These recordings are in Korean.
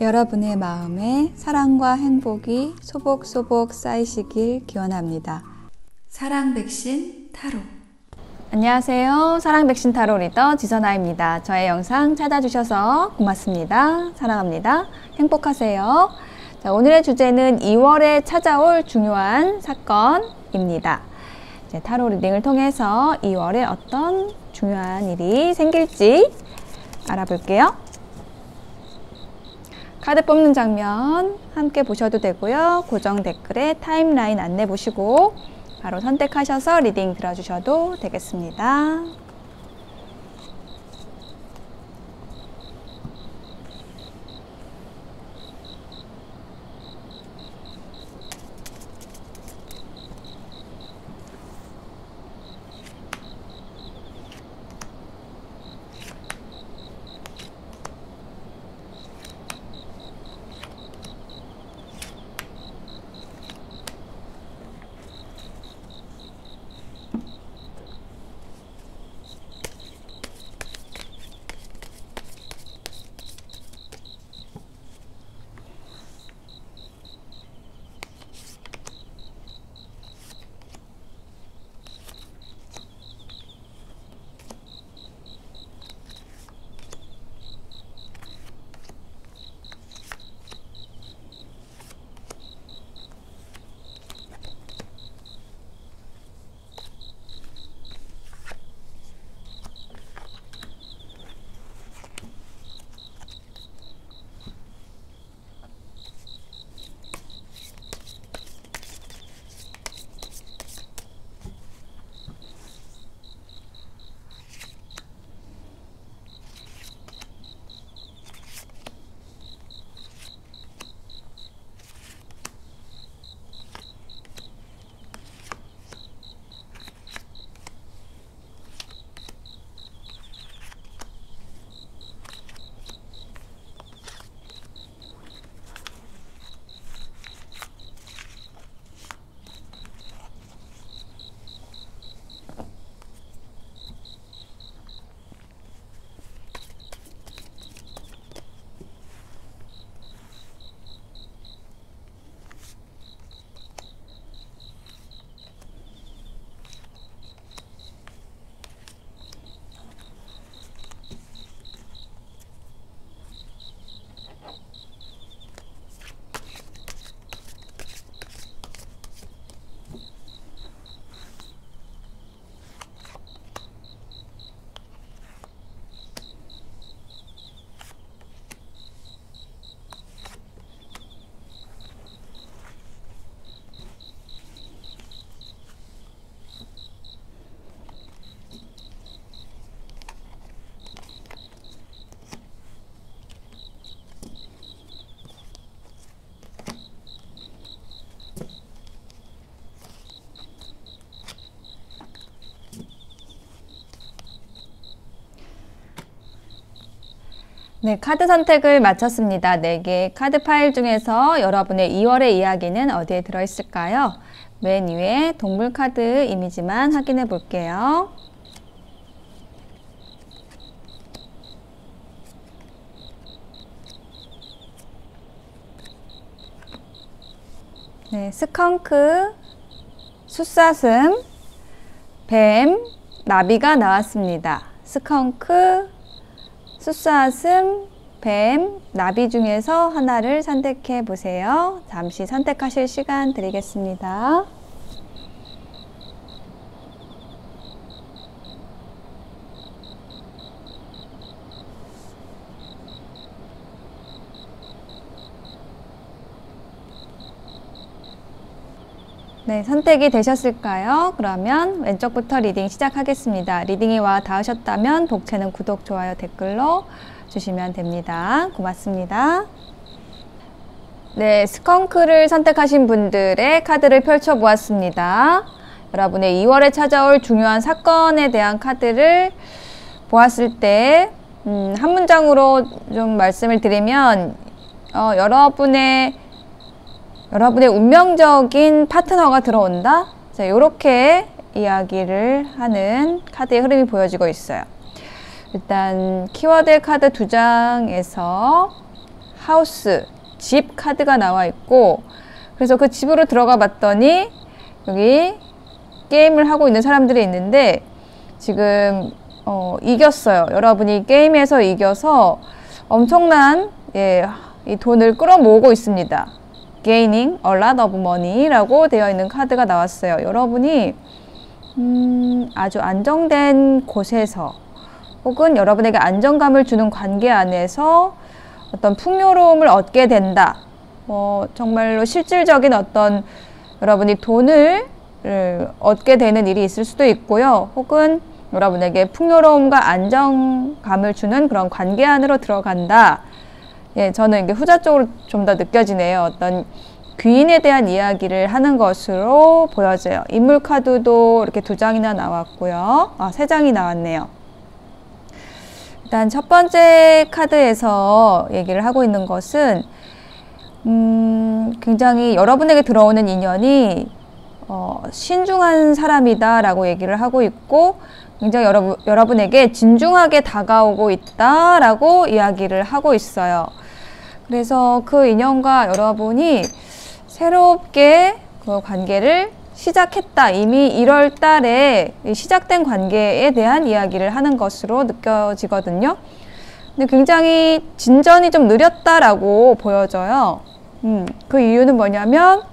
여러분의 마음에 사랑과 행복이 소복소복 쌓이시길 기원합니다. 사랑 백신 타로. 안녕하세요. 사랑 백신 타로 리더 지선아입니다. 저의 영상 찾아주셔서 고맙습니다. 사랑합니다. 행복하세요. 자, 오늘의 주제는 2월에 찾아올 중요한 사건입니다. 이제 타로 리딩을 통해서 2월에 어떤 중요한 일이 생길지 알아볼게요. 카드 뽑는 장면 함께 보셔도 되고요. 고정 댓글에 타임라인 안내 보시고 바로 선택하셔서 리딩 들어주셔도 되겠습니다. 네, 카드 선택을 마쳤습니다. 4개의 카드 파일 중에서 여러분의 2월의 이야기는 어디에 들어있을까요? 맨 위에 동물 카드 이미지만 확인해 볼게요. 네, 스컹크, 숫사슴, 뱀, 나비가 나왔습니다. 스컹크, 숫사슴, 뱀, 나비 중에서 하나를 선택해 보세요. 잠시 선택하실 시간 드리겠습니다. 네, 선택이 되셨을까요? 그러면 왼쪽부터 리딩 시작하겠습니다. 리딩이 와 닿으셨다면 복채는 구독, 좋아요, 댓글로 주시면 됩니다. 고맙습니다. 네, 스컹크를 선택하신 분들의 카드를 펼쳐보았습니다. 여러분의 2월에 찾아올 중요한 사건에 대한 카드를 보았을 때 한 문장으로 좀 말씀을 드리면 여러분의 운명적인 파트너가 들어온다? 자, 요렇게 이야기를 하는 카드의 흐름이 보여지고 있어요. 일단 키워드 카드 2장에서 하우스, 집 카드가 나와 있고, 그래서 그 집으로 들어가 봤더니 여기 게임을 하고 있는 사람들이 있는데 지금 이겼어요. 여러분이 게임에서 이겨서 엄청난 이 돈을 끌어모으고 있습니다. Gaining a lot of money 라고 되어 있는 카드가 나왔어요. 여러분이 아주 안정된 곳에서 혹은 여러분에게 안정감을 주는 관계 안에서 어떤 풍요로움을 얻게 된다. 정말로 실질적인 어떤 여러분이 돈을 얻게 되는 일이 있을 수도 있고요. 혹은 여러분에게 풍요로움과 안정감을 주는 그런 관계 안으로 들어간다. 예, 저는 이게 후자 쪽으로 좀 더 느껴지네요. 어떤 귀인에 대한 이야기를 하는 것으로 보여져요. 인물 카드도 이렇게 2장이나 나왔고요. 3장이 나왔네요. 일단 첫 번째 카드에서 얘기를 하고 있는 것은 굉장히 여러분에게 들어오는 인연이 신중한 사람이다 라고 얘기를 하고 있고, 굉장히 여러분에게 진중하게 다가오고 있다 라고 이야기를 하고 있어요. 그래서 그 인연과 여러분이 새롭게 그 관계를 시작했다. 이미 1월 달에 시작된 관계에 대한 이야기를 하는 것으로 느껴지거든요. 근데 굉장히 진전이 좀 느렸다라고 보여져요. 그 이유는 뭐냐면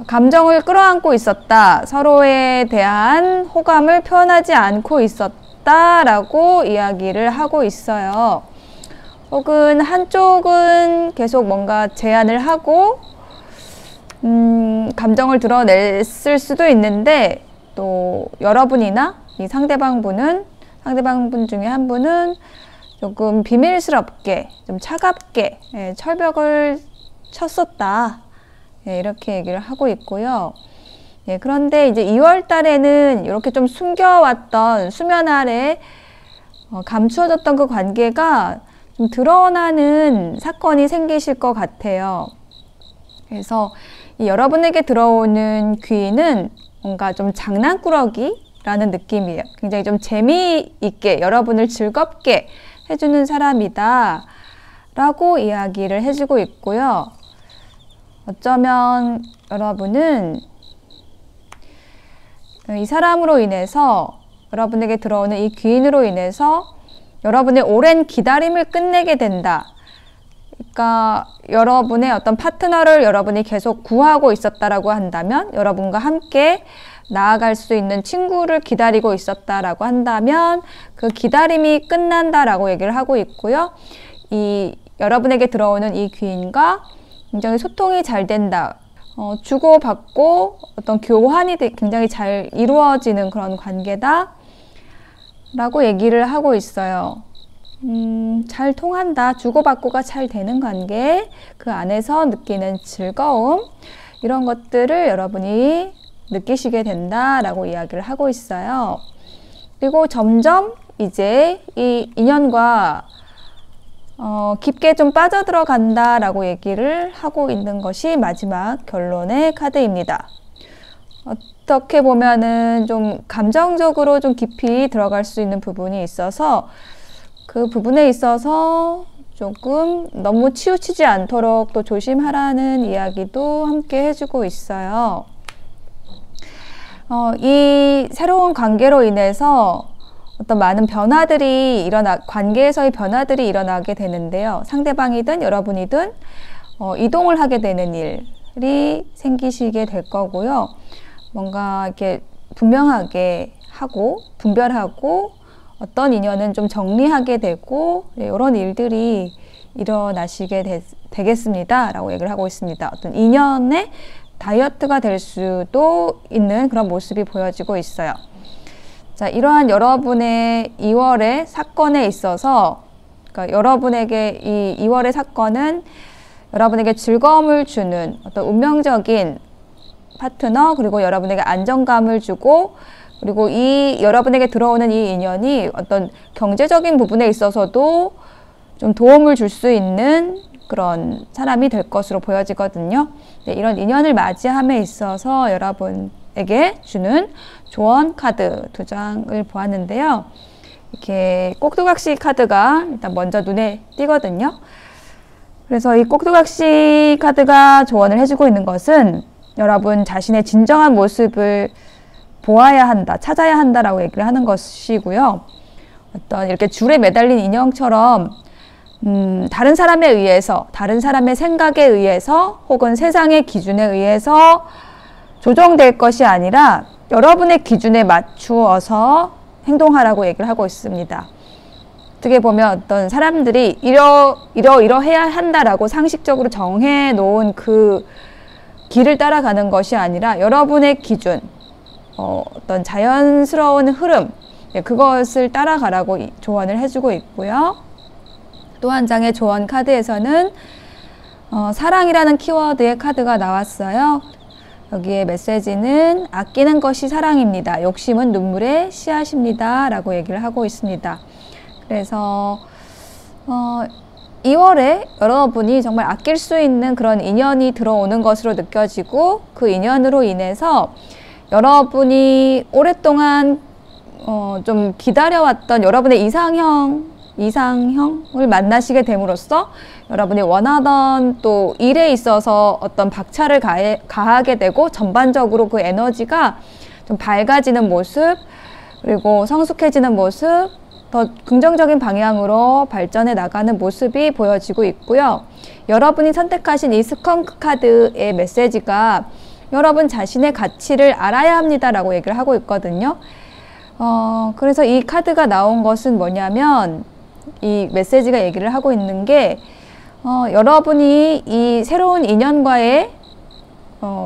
감정을 끌어안고 있었다. 서로에 대한 호감을 표현하지 않고 있었다라고 이야기를 하고 있어요. 혹은 한쪽은 계속 뭔가 제안을 하고 감정을 드러냈을 수도 있는데, 또 여러분이나 이 상대방 중에 한 분은 조금 비밀스럽게, 좀 차갑게 철벽을 쳤었다. 이렇게 얘기를 하고 있고요. 그런데 이제 2월 달에는 이렇게 좀 숨겨왔던 수면 아래 감추어졌던 그 관계가 좀 드러나는 사건이 생기실 것 같아요. 그래서 여러분에게 들어오는 귀인은 뭔가 좀 장난꾸러기라는 느낌이에요. 굉장히 좀 재미있게 여러분을 즐겁게 해주는 사람이다 라고 이야기를 해주고 있고요. 어쩌면 여러분은 이 사람으로 인해서, 여러분에게 들어오는 이 귀인으로 인해서 여러분의 오랜 기다림을 끝내게 된다. 그러니까 여러분의 어떤 파트너를 여러분이 계속 구하고 있었다라고 한다면, 여러분과 함께 나아갈 수 있는 친구를 기다리고 있었다라고 한다면 그 기다림이 끝난다라고 얘기를 하고 있고요. 여러분에게 들어오는 이 귀인과 굉장히 소통이 잘 된다. 주고받고 어떤 교환이 굉장히 잘 이루어지는 그런 관계다 라고 얘기를 하고 있어요. 잘 통한다. 주고받고가 잘 되는 관계, 그 안에서 느끼는 즐거움, 이런 것들을 여러분이 느끼시게 된다라고 이야기를 하고 있어요. 그리고 점점 이제 이 인연과 깊게 좀 빠져들어간다라고 얘기를 하고 있는 것이 마지막 결론의 카드입니다. 어떻게 보면은 좀 감정적으로 좀 깊이 들어갈 수 있는 부분이 있어서 그 부분에 있어서 조금 너무 치우치지 않도록 또 조심하라는 이야기도 함께 해주고 있어요. 이 새로운 관계로 인해서 어떤 많은 변화들이 관계에서의 변화들이 일어나게 되는데요. 상대방이든 여러분이든 이동을 하게 되는 일이 생기시게 될 거고요. 뭔가 이렇게 분명하게 하고 분별하고 어떤 인연은 좀 정리하게 되고 이런 일들이 일어나시게 되겠습니다 라고 얘기를 하고 있습니다. 어떤 인연의 다이어트가 될 수도 있는 그런 모습이 보여지고 있어요. 자, 이러한 여러분의 2월의 사건에 있어서, 그러니까 여러분에게 이 2월의 사건은 여러분에게 즐거움을 주는 어떤 운명적인 파트너, 그리고 여러분에게 안정감을 주고, 그리고 여러분에게 들어오는 이 인연이 어떤 경제적인 부분에 있어서도 좀 도움을 줄 수 있는 그런 사람이 될 것으로 보여지거든요. 네, 이런 인연을 맞이함에 있어서 여러분에게 주는 조언 카드 2장을 보았는데요. 이렇게 꼭두각시 카드가 일단 먼저 눈에 띄거든요. 그래서 이 꼭두각시 카드가 조언을 해주고 있는 것은 여러분 자신의 진정한 모습을 보아야 한다, 찾아야 한다라고 얘기를 하는 것이고요. 어떤 이렇게 줄에 매달린 인형처럼 다른 사람에 의해서, 다른 사람의 생각에 의해서 혹은 세상의 기준에 의해서 조정될 것이 아니라 여러분의 기준에 맞추어서 행동하라고 얘기를 하고 있습니다. 어떻게 보면 어떤 사람들이 이러해야 한다라고 상식적으로 정해 놓은 그 길을 따라가는 것이 아니라 여러분의 기준, 어떤 자연스러운 흐름, 그것을 따라가라고 조언을 해주고 있고요. 또 한 장의 조언 카드에서는 사랑이라는 키워드의 카드가 나왔어요. 여기에 메시지는 아끼는 것이 사랑입니다. 욕심은 눈물의 씨앗입니다. 라고 얘기를 하고 있습니다. 그래서 2월에 여러분이 정말 아낄 수 있는 그런 인연이 들어오는 것으로 느껴지고 그 인연으로 인해서 여러분이 오랫동안 좀 기다려왔던 여러분의 이상형을 만나시게 됨으로써 여러분이 원하던 또 일에 있어서 어떤 박차를 가하게 되고 전반적으로 그 에너지가 좀 밝아지는 모습, 그리고 성숙해지는 모습, 더 긍정적인 방향으로 발전해 나가는 모습이 보여지고 있고요. 여러분이 선택하신 이 스컹크 카드의 메시지가 여러분 자신의 가치를 알아야 합니다라고 얘기를 하고 있거든요. 그래서 이 카드가 나온 것은 뭐냐면 이 메시지가 얘기를 하고 있는 게 여러분이 이 새로운 인연과의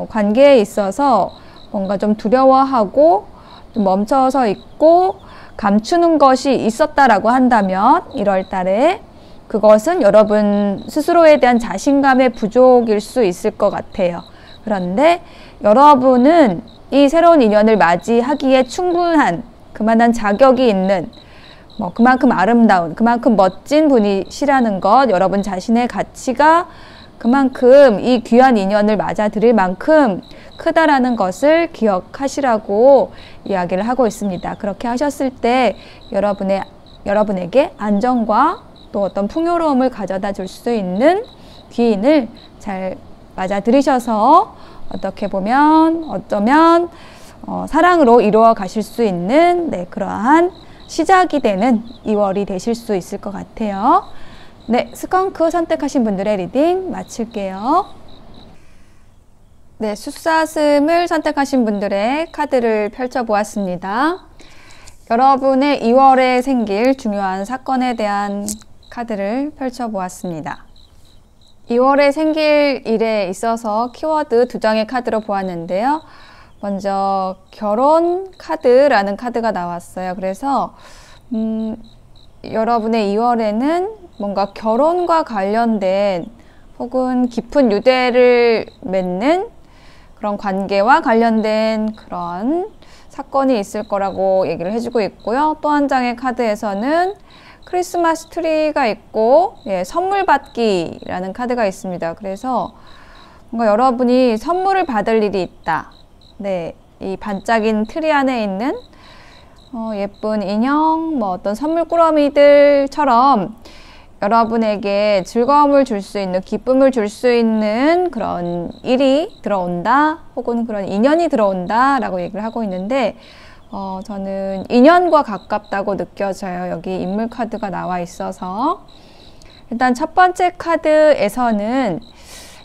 관계에 있어서 뭔가 좀 두려워하고 좀 멈춰서 있고 감추는 것이 있었다라고 한다면 1월 달에 그것은 여러분 스스로에 대한 자신감의 부족일 수 있을 것 같아요. 그런데 여러분은 이 새로운 인연을 맞이하기에 충분한 그만한 자격이 있는 그만큼 아름다운, 그만큼 멋진 분이시라는 것, 여러분 자신의 가치가 그만큼 이 귀한 인연을 맞아들일 만큼 크다라는 것을 기억하시라고 이야기를 하고 있습니다. 그렇게 하셨을 때 여러분에게 안정과 또 어떤 풍요로움을 가져다 줄 수 있는 귀인을 잘 맞아들이셔서 어쩌면 사랑으로 이루어 가실 수 있는 그러한 시작이 되는 2월이 되실 수 있을 것 같아요. 네, 스컹크 선택하신 분들의 리딩 마칠게요. 네, 숫사슴을 선택하신 분들의 카드를 펼쳐보았습니다. 여러분의 2월에 생길 중요한 사건에 대한 카드를 펼쳐보았습니다. 2월에 생길 일에 있어서 키워드 2장의 카드로 보았는데요. 먼저 결혼 카드라는 카드가 나왔어요. 그래서 여러분의 2월에는 뭔가 결혼과 관련된 혹은 깊은 유대를 맺는 그런 관계와 관련된 그런 사건이 있을 거라고 얘기를 해주고 있고요. 또 한 장의 카드에서는 크리스마스 트리가 있고 선물 받기라는 카드가 있습니다. 그래서 뭔가 여러분이 선물을 받을 일이 있다. 네, 이 반짝인 트리 안에 있는 예쁜 인형, 어떤 선물 꾸러미들처럼 여러분에게 즐거움을 줄 수 있는, 기쁨을 줄 수 있는 그런 일이 들어온다, 혹은 그런 인연이 들어온다 라고 얘기를 하고 있는데 저는 인연과 가깝다고 느껴져요. 여기 인물 카드가 나와 있어서. 일단 첫 번째 카드에서는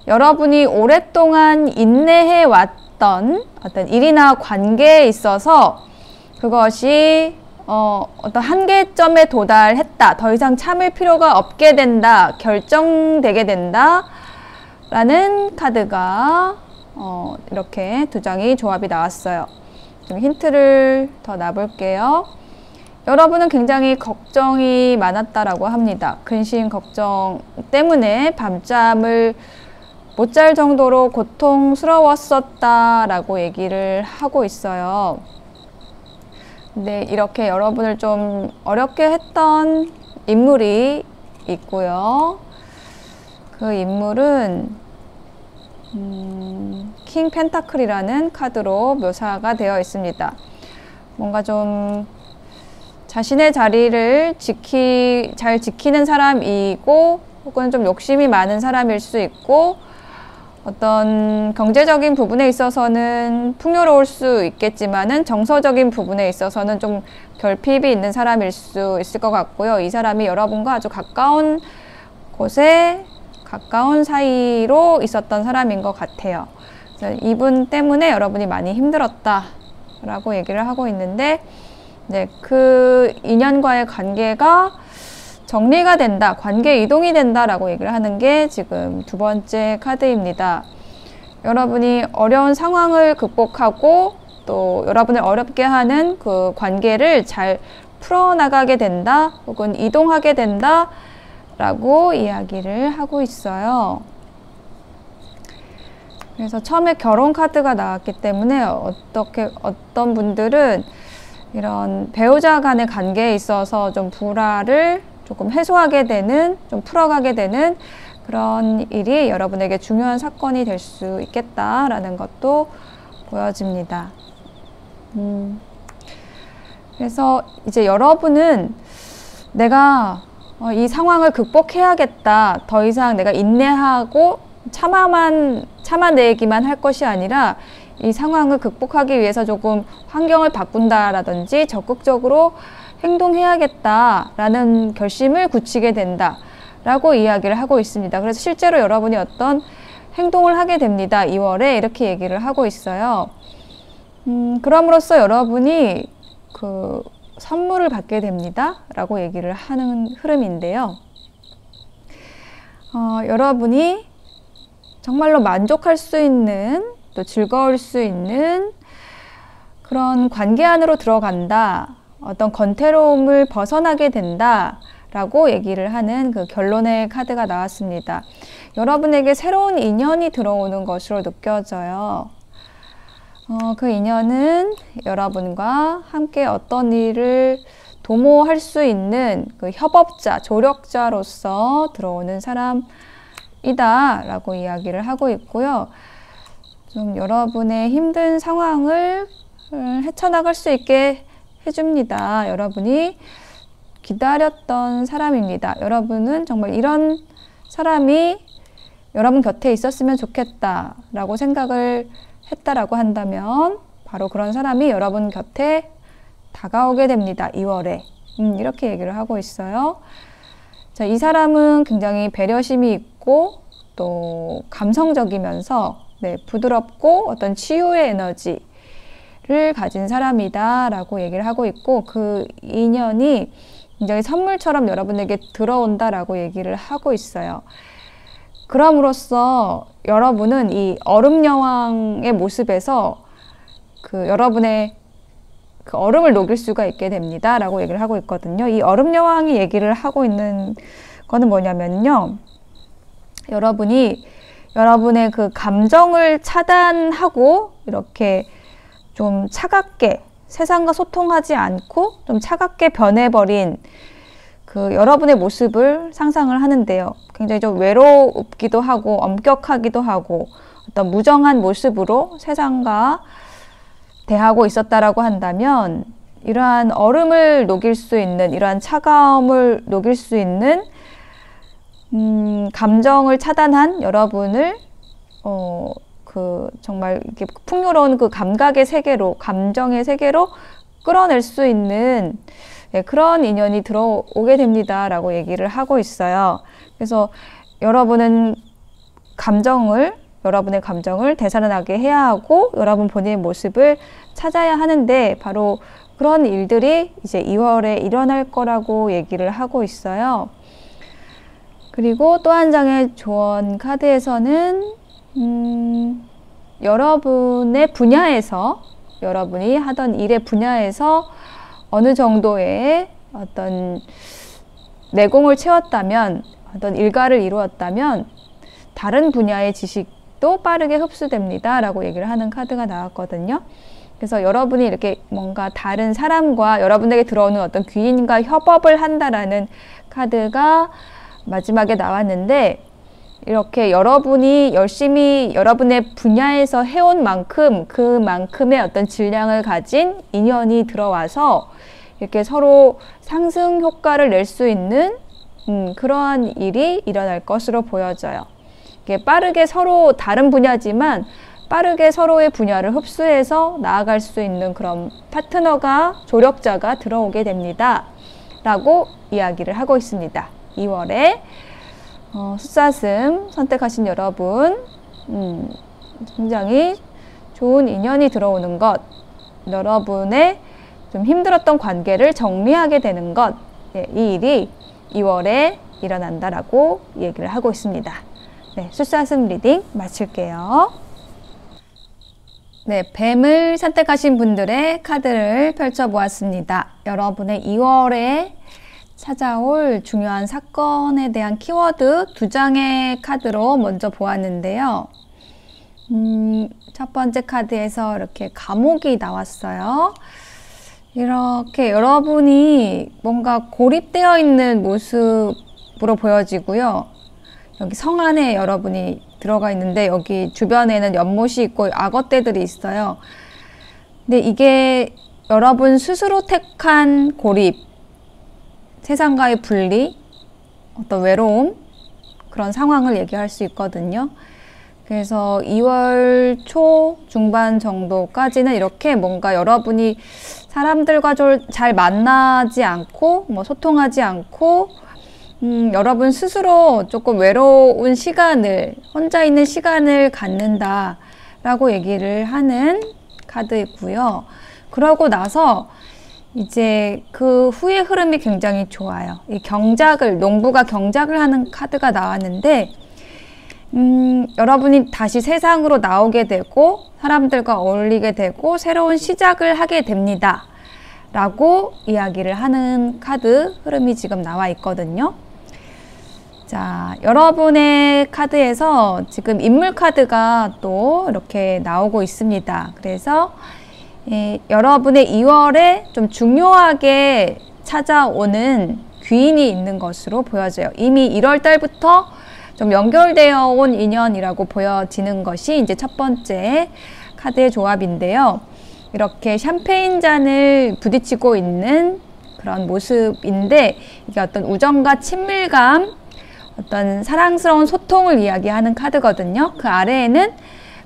여러분이 오랫동안 인내해 왔던 어떤 일이나 관계에 있어서 그것이 어떤 한계점에 도달했다. 더 이상 참을 필요가 없게 된다. 결정되게 된다. 라는 카드가 이렇게 2장이 조합이 나왔어요. 좀 힌트를 더 놔볼게요. 여러분은 굉장히 걱정이 많았다라고 합니다. 근심 걱정 때문에 밤잠을 못 잘 정도로 고통스러웠었다라고 얘기를 하고 있어요. 네, 이렇게 여러분을 좀 어렵게 했던 인물이 있고요. 그 인물은 킹 펜타클이라는 카드로 묘사가 되어 있습니다. 뭔가 좀 자신의 자리를 잘 지키는 사람이고 혹은 좀 욕심이 많은 사람일 수 있고, 어떤 경제적인 부분에 있어서는 풍요로울 수 있겠지만은 정서적인 부분에 있어서는 좀 결핍이 있는 사람일 수 있을 것 같고요. 이 사람이 여러분과 아주 가까운 곳에 가까운 사이로 있었던 사람인 것 같아요. 그래서 이분 때문에 여러분이 많이 힘들었다 라고 얘기를 하고 있는데, 네, 그 인연과의 관계가 정리가 된다, 관계 이동이 된다 라고 얘기를 하는 게 지금 두 번째 카드입니다. 여러분이 어려운 상황을 극복하고 또 여러분을 어렵게 하는 그 관계를 잘 풀어나가게 된다, 혹은 이동하게 된다 라고 이야기를 하고 있어요. 그래서 처음에 결혼 카드가 나왔기 때문에 어떤 분들은 이런 배우자 간의 관계에 있어서 좀 불화를 조금 해소하게 되는, 좀 풀어가게 되는 그런 일이 여러분에게 중요한 사건이 될 수 있겠다라는 것도 보여집니다. 그래서 이제 여러분은 내가 이 상황을 극복해야겠다, 더 이상 내가 인내하고 참아내기만 할 것이 아니라 이 상황을 극복하기 위해서 조금 환경을 바꾼다라든지 적극적으로 행동해야겠다라는 결심을 굳히게 된다 라고 이야기를 하고 있습니다. 그래서 실제로 여러분이 어떤 행동을 하게 됩니다. 2월에 이렇게 얘기를 하고 있어요. 그럼으로써 여러분이 그 선물을 받게 됩니다 라고 얘기를 하는 흐름인데요. 여러분이 정말로 만족할 수 있는, 또 즐거울 수 있는 그런 관계 안으로 들어간다, 어떤 권태로움을 벗어나게 된다 라고 얘기를 하는 그 결론의 카드가 나왔습니다. 여러분에게 새로운 인연이 들어오는 것으로 느껴져요. 그 인연은 여러분과 함께 어떤 일을 도모할 수 있는 그 협업자, 조력자로서 들어오는 사람이다 라고 이야기를 하고 있고요. 좀 여러분의 힘든 상황을 헤쳐나갈 수 있게 해줍니다. 여러분이 기다렸던 사람입니다. 여러분은 정말 이런 사람이 여러분 곁에 있었으면 좋겠다 라고 생각을 했다라고 한다면 바로 그런 사람이 여러분 곁에 다가오게 됩니다. 2월에. 이렇게 얘기를 하고 있어요. 자, 이 사람은 굉장히 배려심이 있고 또 감성적이면서 부드럽고 어떤 치유의 에너지를 가진 사람이다 라고 얘기를 하고 있고, 그 인연이 굉장히 선물처럼 여러분에게 들어온다 라고 얘기를 하고 있어요. 그럼으로써 여러분은 이 얼음 여왕의 모습에서 그 여러분의 그 얼음을 녹일 수가 있게 됩니다 라고 얘기를 하고 있거든요. 이 얼음 여왕이 얘기를 하고 있는 거는 뭐냐면요, 여러분이 여러분의 그 감정을 차단하고 이렇게 좀 차갑게 세상과 소통하지 않고 좀 차갑게 변해버린 그 여러분의 모습을 상상을 하는데요. 굉장히 좀 외롭기도 하고 엄격하기도 하고 어떤 무정한 모습으로 세상과 대하고 있었다라고 한다면, 이러한 얼음을 녹일 수 있는, 이러한 차가움을 녹일 수 있는 감정을 차단한 여러분을 그 정말 이렇게 풍요로운 그 감각의 세계로, 감정의 세계로 끌어낼 수 있는 그런 인연이 들어오게 됩니다 라고 얘기를 하고 있어요. 그래서 여러분은 여러분의 감정을 되살아나게 해야 하고 여러분 본인의 모습을 찾아야 하는데, 바로 그런 일들이 이제 2월에 일어날 거라고 얘기를 하고 있어요. 그리고 또 한 장의 조언 카드에서는 여러분의 분야에서, 여러분이 하던 일의 분야에서 어느 정도의 어떤 내공을 채웠다면, 어떤 일가를 이루었다면 다른 분야의 지식도 빠르게 흡수됩니다 라고 얘기를 하는 카드가 나왔거든요. 그래서 여러분이 이렇게 뭔가 다른 사람과 여러분에게 들어오는 어떤 귀인과 협업을 한다라는 카드가 마지막에 나왔는데, 이렇게 여러분이 열심히 여러분의 분야에서 해온 만큼 그만큼의 어떤 질량을 가진 인연이 들어와서 이렇게 서로 상승 효과를 낼 수 있는 그러한 일이 일어날 것으로 보여져요. 이게 빠르게 서로 다른 분야지만 빠르게 서로의 분야를 흡수해서 나아갈 수 있는 그런 파트너가, 조력자가 들어오게 됩니다. 라고 이야기를 하고 있습니다. 2월에 숫사슴 선택하신 여러분, 굉장히 좋은 인연이 들어오는 것, 여러분의 좀 힘들었던 관계를 정리하게 되는 것, 이 일이 2월에 일어난다라고 얘기를 하고 있습니다. 네, 숫사슴 리딩 마칠게요. 네, 뱀을 선택하신 분들의 카드를 펼쳐보았습니다. 여러분의 2월에 찾아올 중요한 사건에 대한 키워드 2장의 카드로 먼저 보았는데요. 첫 번째 카드에서 이렇게 감옥이 나왔어요. 이렇게 여러분이 뭔가 고립되어 있는 모습으로 보여지고요. 여기 성 안에 여러분이 들어가 있는데 여기 주변에는 연못이 있고 악어떼들이 있어요. 근데 이게 여러분 스스로 택한 고립, 세상과의 분리, 어떤 외로움, 그런 상황을 얘기할 수 있거든요. 그래서 2월 초 중반 정도까지는 이렇게 뭔가 여러분이 사람들과 잘 만나지 않고 소통하지 않고 여러분 스스로 조금 외로운 시간을, 혼자 있는 시간을 갖는다 라고 얘기를 하는 카드이고요. 그러고 나서 이제 그 후의 흐름이 굉장히 좋아요. 이 경작을, 농부가 경작을 하는 카드가 나왔는데 여러분이 다시 세상으로 나오게 되고 사람들과 어울리게 되고 새로운 시작을 하게 됩니다 라고 이야기를 하는 카드 흐름이 지금 나와 있거든요. 자, 여러분의 카드에서 지금 인물 카드가 또 이렇게 나오고 있습니다. 그래서 여러분의 2월에 좀 중요하게 찾아오는 귀인이 있는 것으로 보여져요. 이미 1월 달부터 좀 연결되어 온 인연이라고 보여지는 것이 이제 첫 번째 카드의 조합인데요. 이렇게 샴페인 잔을 부딪히고 있는 그런 모습인데 이게 어떤 우정과 친밀감, 어떤 사랑스러운 소통을 이야기하는 카드거든요. 그 아래에는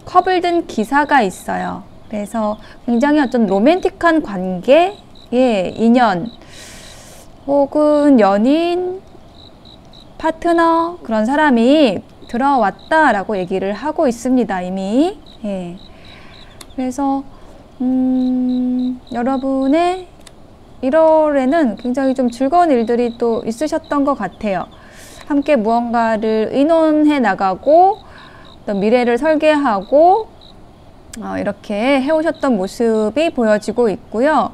컵을 든 기사가 있어요. 그래서 굉장히 어떤 로맨틱한 관계의 인연 혹은 연인, 파트너, 그런 사람이 들어왔다라고 얘기를 하고 있습니다. 이미. 그래서 여러분의 1월에는 굉장히 좀 즐거운 일들이 또 있으셨던 것 같아요. 함께 무언가를 의논해 나가고 어떤 미래를 설계하고 이렇게 해오셨던 모습이 보여지고 있고요.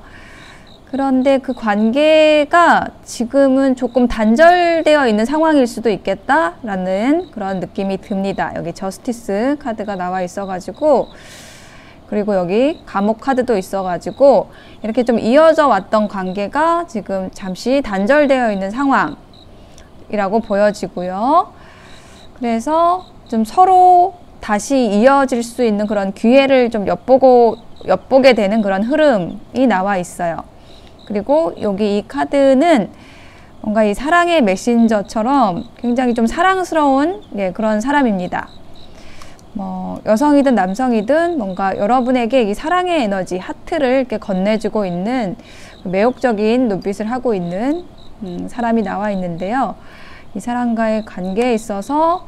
그런데 그 관계가 지금은 조금 단절되어 있는 상황일 수도 있겠다라는 그런 느낌이 듭니다. 여기 저스티스 카드가 나와 있어가지고, 그리고 여기 감옥 카드도 있어가지고 이렇게 좀 이어져 왔던 관계가 지금 잠시 단절되어 있는 상황이라고 보여지고요. 그래서 좀 서로 다시 이어질 수 있는 그런 기회를 좀 엿보게 되는 그런 흐름이 나와 있어요. 그리고 여기 이 카드는 뭔가 이 사랑의 메신저처럼 굉장히 좀 사랑스러운 그런 사람입니다. 여성이든 남성이든 뭔가 여러분에게 이 사랑의 에너지, 하트를 이렇게 건네주고 있는 매혹적인 눈빛을 하고 있는 사람이 나와 있는데요. 이 사람과의 관계에 있어서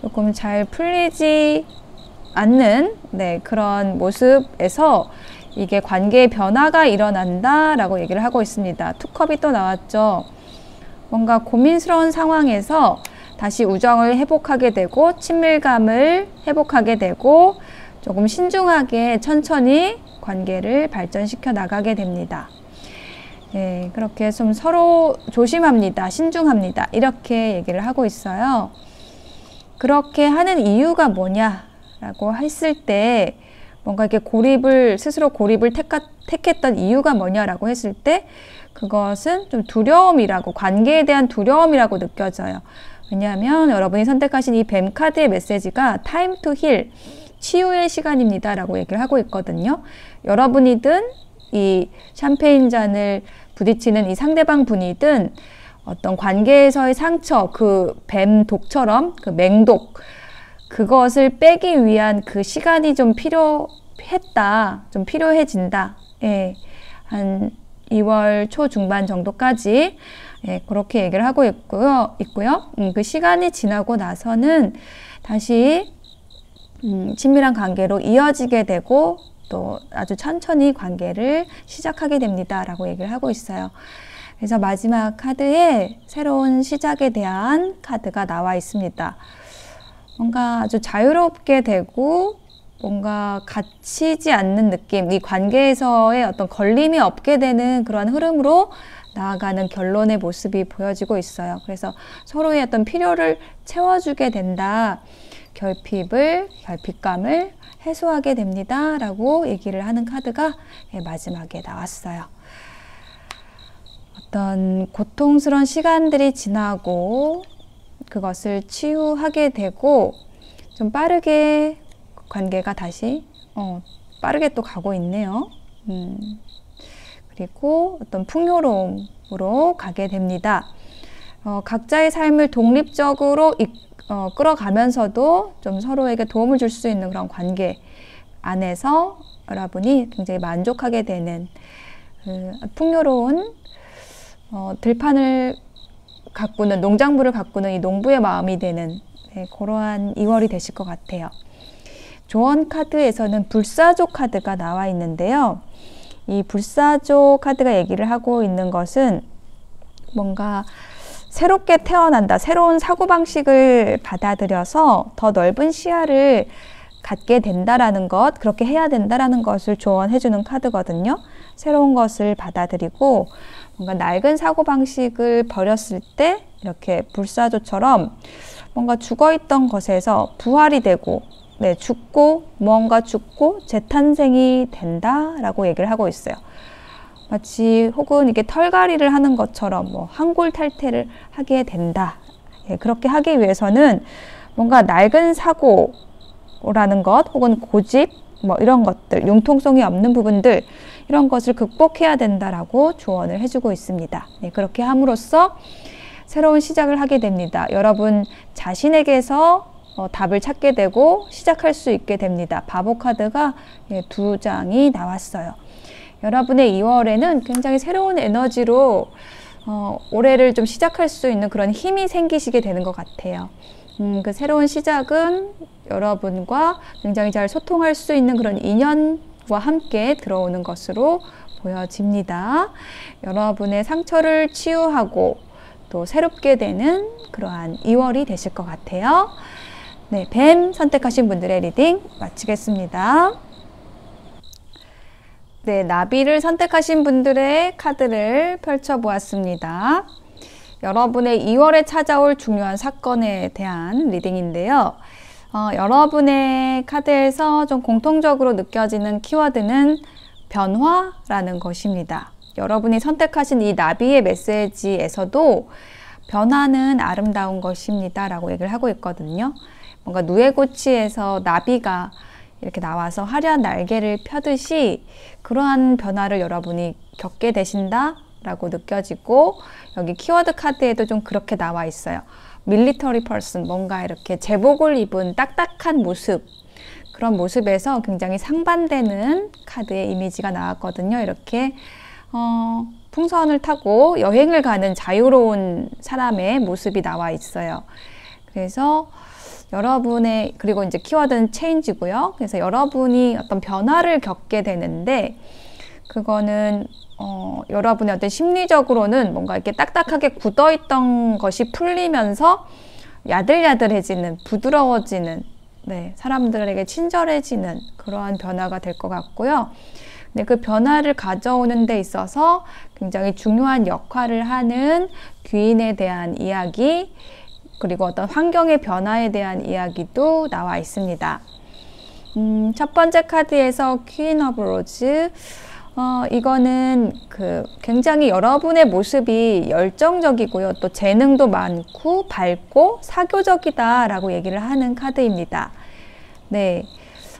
조금 잘 풀리지 않는 그런 모습에서 이게 관계의 변화가 일어난다 라고 얘기를 하고 있습니다. 투컵이 또 나왔죠. 뭔가 고민스러운 상황에서 다시 우정을 회복하게 되고 친밀감을 회복하게 되고 조금 신중하게 천천히 관계를 발전시켜 나가게 됩니다. 그렇게 좀 서로 조심합니다. 신중합니다. 이렇게 얘기를 하고 있어요. 그렇게 하는 이유가 뭐냐라고 했을 때 뭔가 이렇게 스스로 고립을 택했던 이유가 뭐냐라고 했을 때 그것은 좀 두려움이라고, 관계에 대한 두려움이라고 느껴져요. 왜냐하면 여러분이 선택하신 이 뱀 카드의 메시지가 Time to heal, 치유의 시간입니다 라고 얘기를 하고 있거든요. 여러분이든 이 샴페인 잔을 부딪히는 이 상대방 분이든 어떤 관계에서의 상처, 그 뱀 독처럼 그 맹독, 그것을 빼기 위한 그 시간이 좀 필요했다, 좀 필요해진다. 예, 한 2월 초중반 정도까지 그렇게 얘기를 하고 있고요. 그 시간이 지나고 나서는 다시 친밀한 관계로 이어지게 되고 또 아주 천천히 관계를 시작하게 됩니다. 라고 얘기를 하고 있어요. 그래서 마지막 카드에 새로운 시작에 대한 카드가 나와 있습니다. 뭔가 아주 자유롭게 되고 뭔가 갇히지 않는 느낌, 이 관계에서의 어떤 걸림이 없게 되는 그러한 흐름으로 나아가는 결론의 모습이 보여지고 있어요. 그래서 서로의 어떤 필요를 채워주게 된다. 결핍감을 해소하게 됩니다. 라고 얘기를 하는 카드가 마지막에 나왔어요. 어떤 고통스러운 시간들이 지나고 그것을 치유하게 되고 좀 빠르게 관계가 다시 빠르게 또 가고 있네요. 그리고 어떤 풍요로움으로 가게 됩니다. 각자의 삶을 독립적으로 끌어가면서도 좀 서로에게 도움을 줄 수 있는 그런 관계 안에서 여러분이 굉장히 만족하게 되는 풍요로운 들판을 가꾸는, 농작물을 가꾸는 이 농부의 마음이 되는 그러한 2월이 되실 것 같아요. 조언 카드에서는 불사조 카드가 나와 있는데요. 이 불사조 카드가 얘기를 하고 있는 것은 뭔가 새롭게 태어난다, 새로운 사고방식을 받아들여서 더 넓은 시야를 갖게 된다라는 것, 그렇게 해야 된다라는 것을 조언해주는 카드거든요. 새로운 것을 받아들이고 뭔가 낡은 사고방식을 버렸을 때 이렇게 불사조처럼 뭔가 죽어있던 것에서 부활이 되고 뭔가 죽고 재탄생이 된다라고 얘기를 하고 있어요. 마치 혹은 이게 털갈이를 하는 것처럼 환골탈태를 하게 된다. 그렇게 하기 위해서는 뭔가 낡은 사고라는 것 혹은 고집 이런 것들, 융통성이 없는 부분들 이런 것을 극복해야 된다라고 조언을 해주고 있습니다. 그렇게 함으로써 새로운 시작을 하게 됩니다. 여러분 자신에게서 답을 찾게 되고 시작할 수 있게 됩니다. 바보 카드가 2장이 나왔어요. 여러분의 2월에는 굉장히 새로운 에너지로 올해를 좀 시작할 수 있는 그런 힘이 생기시게 되는 것 같아요. 그 새로운 시작은 여러분과 굉장히 잘 소통할 수 있는 그런 인연과 함께 들어오는 것으로 보여집니다. 여러분의 상처를 치유하고 또 새롭게 되는 그러한 2월이 되실 것 같아요. 네, 뱀 선택하신 분들의 리딩 마치겠습니다. 네, 나비를 선택하신 분들의 카드를 펼쳐보았습니다. 여러분의 2월에 찾아올 중요한 사건에 대한 리딩인데요. 여러분의 카드에서 좀 공통적으로 느껴지는 키워드는 변화라는 것입니다. 여러분이 선택하신 이 나비의 메시지에서도 변화는 아름다운 것입니다 라고 얘기를 하고 있거든요. 뭔가 누에고치에서 나비가 이렇게 나와서 화려한 날개를 펴듯이 그러한 변화를 여러분이 겪게 되신다 라고 느껴지고, 여기 키워드 카드에도 좀 그렇게 나와 있어요. 밀리터리 퍼슨, 뭔가 이렇게 제복을 입은 딱딱한 모습, 그런 모습에서 굉장히 상반되는 카드의 이미지가 나왔거든요. 이렇게 풍선을 타고 여행을 가는 자유로운 사람의 모습이 나와 있어요. 그래서 여러분의, 그리고 이제 키워드는 체인지고요. 그래서 여러분이 어떤 변화를 겪게 되는데, 그거는 여러분의 어떤 심리적으로는 뭔가 이렇게 딱딱하게 굳어있던 것이 풀리면서 야들야들해지는, 부드러워지는, 사람들에게 친절해지는 그러한 변화가 될 것 같고요. 근데 그 변화를 가져오는 데 있어서 굉장히 중요한 역할을 하는 귀인에 대한 이야기, 그리고 어떤 환경의 변화에 대한 이야기도 나와 있습니다. 첫 번째 카드에서 퀸 오브 로즈, 이거는 굉장히 여러분의 모습이 열정적이고요. 또 재능도 많고 밝고 사교적이다 라고 얘기를 하는 카드입니다. 네.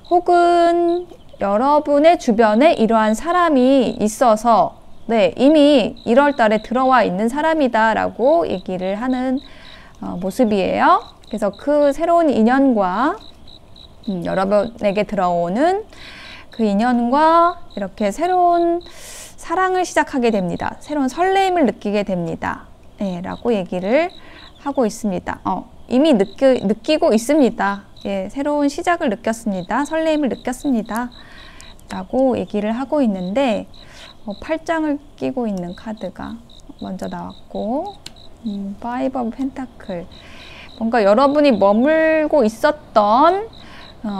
혹은 여러분의 주변에 이러한 사람이 있어서 네, 이미 1월 달에 들어와 있는 사람이다 라고 얘기를 하는 모습이에요. 그래서 그 새로운 인연과 여러분에게 들어오는 그 인연과 이렇게 새로운 사랑을 시작하게 됩니다. 새로운 설레임을 느끼게 됩니다. 예, 라고 얘기를 하고 있습니다. 이미 느끼고 있습니다. 예, 새로운 시작을 느꼈습니다. 설레임을 느꼈습니다. 라고 얘기를 하고 있는데, 8장을 끼고 있는 카드가 먼저 나왔고, Five of Pentacle. 뭔가 여러분이 머물고 있었던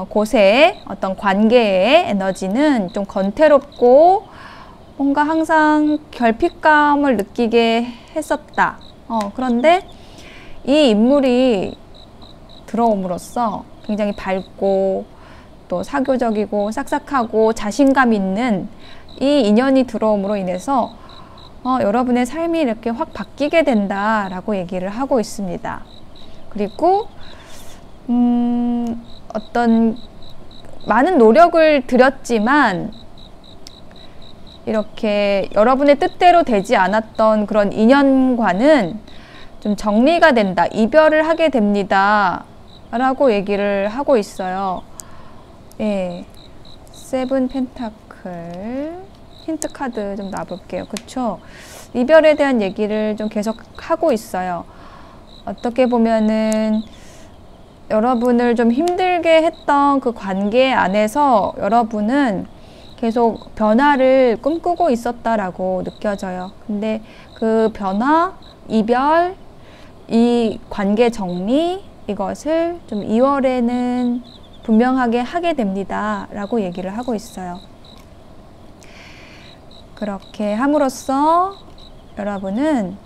곳의 어떤 관계의 에너지는 좀 건태롭고 뭔가 항상 결핍감을 느끼게 했었다. 그런데 이 인물이 들어옴으로써 굉장히 밝고 또 사교적이고 싹싹하고 자신감 있는 이 인연이 들어옴으로 인해서 여러분의 삶이 이렇게 확 바뀌게 된다라고 얘기를 하고 있습니다. 그리고 어떤 많은 노력을 들였지만 이렇게 여러분의 뜻대로 되지 않았던 그런 인연과는 좀 정리가 된다, 이별을 하게 됩니다 라고 얘기를 하고 있어요. 예, 세븐 펜타클 힌트 카드 좀 놔볼게요. 그쵸? 이별에 대한 얘기를 좀 계속 하고 있어요. 어떻게 보면은 여러분을 좀 힘들게 했던 그 관계 안에서 여러분은 계속 변화를 꿈꾸고 있었다라고 느껴져요. 근데 그 변화, 이별, 이 관계 정리, 이것을 좀 2월에는 분명하게 하게 됩니다 라고 얘기를 하고 있어요. 그렇게 함으로써 여러분이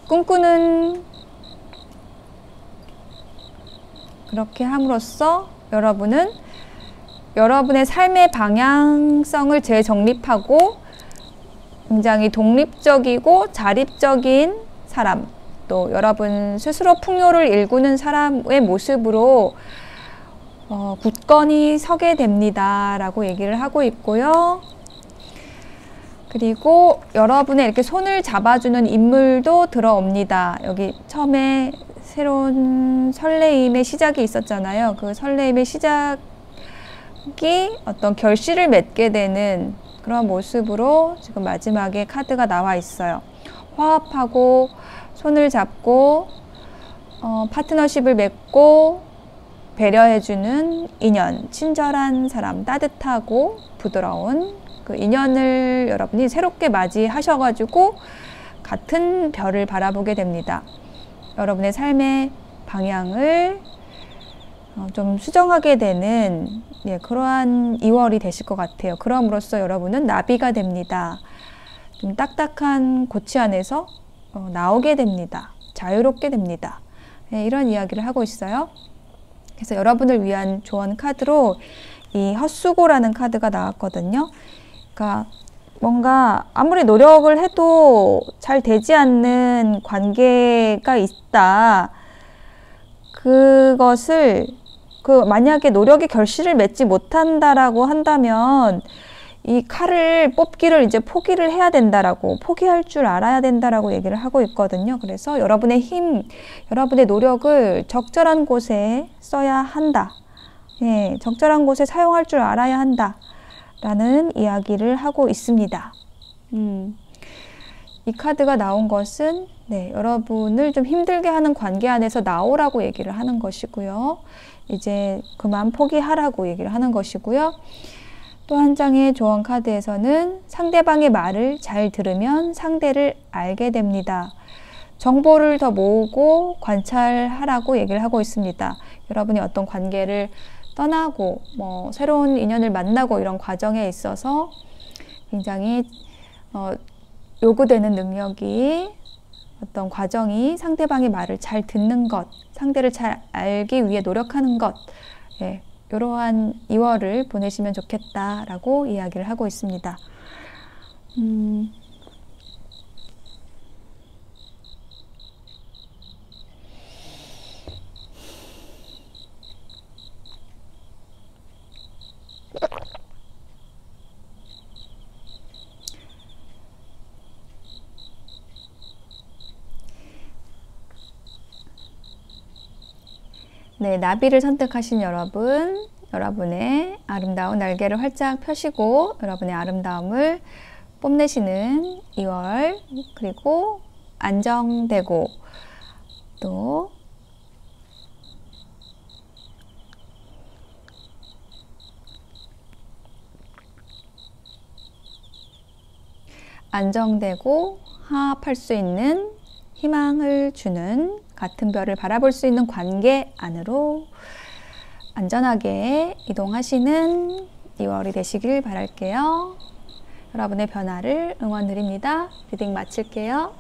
꿈꾸는, 그렇게 함으로써 여러분은 여러분의 삶의 방향성을 재정립하고 굉장히 독립적이고 자립적인 사람, 또 여러분 스스로 풍요를 일구는 사람의 모습으로 굳건히 서게 됩니다 라고 얘기를 하고 있고요. 그리고 여러분의 이렇게 손을 잡아주는 인물도 들어옵니다. 여기 처음에 새로운 설레임의 시작이 있었잖아요. 그 설레임의 시작이 어떤 결실을 맺게 되는 그런 모습으로 지금 마지막에 카드가 나와 있어요. 화합하고 손을 잡고 파트너십을 맺고 배려해주는 인연, 친절한 사람, 따뜻하고 부드러운 그 인연을 여러분이 새롭게 맞이하셔가지고 같은 별을 바라보게 됩니다. 여러분의 삶의 방향을 좀 수정하게 되는 그러한 2월이 되실 것 같아요. 그럼으로써 여러분은 나비가 됩니다. 좀 딱딱한 고치 안에서 나오게 됩니다. 자유롭게 됩니다. 이런 이야기를 하고 있어요. 그래서 여러분을 위한 조언 카드로 이 헛수고라는 카드가 나왔거든요. 그러니까 뭔가 아무리 노력을 해도 잘 되지 않는 관계가 있다. 그것을 만약에 노력의 결실을 맺지 못한다라고 한다면 이 칼을 뽑기를 이제 포기를 해야 된다라고, 포기할 줄 알아야 된다라고 얘기를 하고 있거든요. 그래서 여러분의 힘, 여러분의 노력을 적절한 곳에 써야 한다. 예, 적절한 곳에 사용할 줄 알아야 한다. 라는 이야기를 하고 있습니다. 이 카드가 나온 것은 여러분을 좀 힘들게 하는 관계 안에서 나오라고 얘기를 하는 것이고요. 이제 그만 포기하라고 얘기를 하는 것이고요. 또 한 장의 조언 카드에서는 상대방의 말을 잘 들으면 상대를 알게 됩니다. 정보를 더 모으고 관찰하라고 얘기를 하고 있습니다. 여러분이 어떤 관계를 떠나고 새로운 인연을 만나고 이런 과정에 있어서 굉장히 요구되는 능력이, 어떤 과정이 상대방의 말을 잘 듣는 것, 상대를 잘 알기 위해 노력하는 것, 이러한 2월을 보내시면 좋겠다라고 이야기를 하고 있습니다. 네, 나비를 선택하신 여러분, 여러분의 아름다운 날개를 활짝 펴시고 여러분의 아름다움을 뽐내시는 2월, 그리고 안정되고 또 안정되고 화합할 수 있는 희망을 주는 같은 별을 바라볼 수 있는 관계 안으로 안전하게 이동하시는 2월이 되시길 바랄게요. 여러분의 변화를 응원드립니다. 리딩 마칠게요.